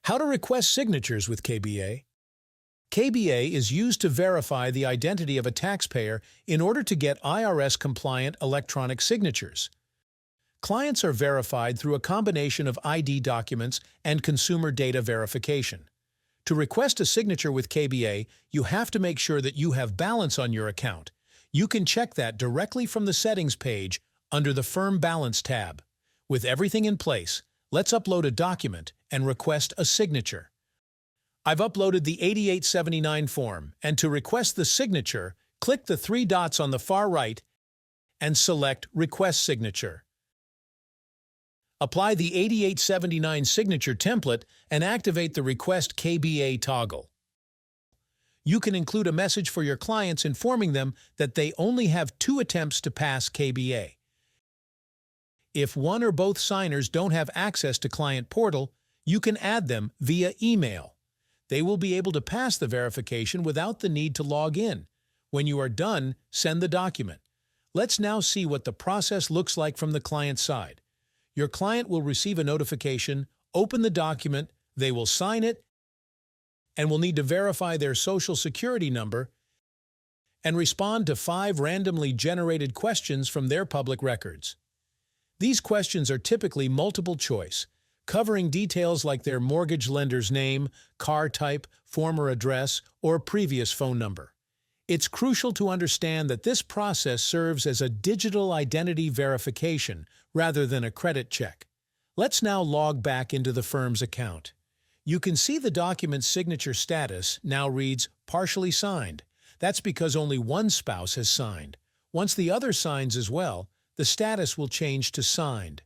How to request signatures with KBA. KBA is used to verify the identity of a taxpayer in order to get IRS-compliant electronic signatures. Clients are verified through a combination of ID documents and consumer data verification. To request a signature with KBA, you have to make sure that you have balance on your account. You can check that directly from the Settings page under the Firm Balance tab. With everything in place, let's upload a document and request a signature. I've uploaded the 8879 form, and to request the signature, click the three dots on the far right and select Request Signature. Apply the 8879 signature template and activate the Request KBA toggle. You can include a message for your clients informing them that they only have 2 attempts to pass KBA. If one or both signers don't have access to Client Portal, you can add them via email. They will be able to pass the verification without the need to log in. When you are done, send the document. Let's now see what the process looks like from the client side. Your client will receive a notification, open the document, they will sign it, and will need to verify their Social Security number and respond to 5 randomly generated questions from their public records. These questions are typically multiple choice, covering details like their mortgage lender's name, car type, former address, or previous phone number. It's crucial to understand that this process serves as a digital identity verification rather than a credit check. Let's now log back into the firm's account. You can see the document's signature status now reads partially signed. That's because only one spouse has signed. Once the other signs as well, the status will change to signed.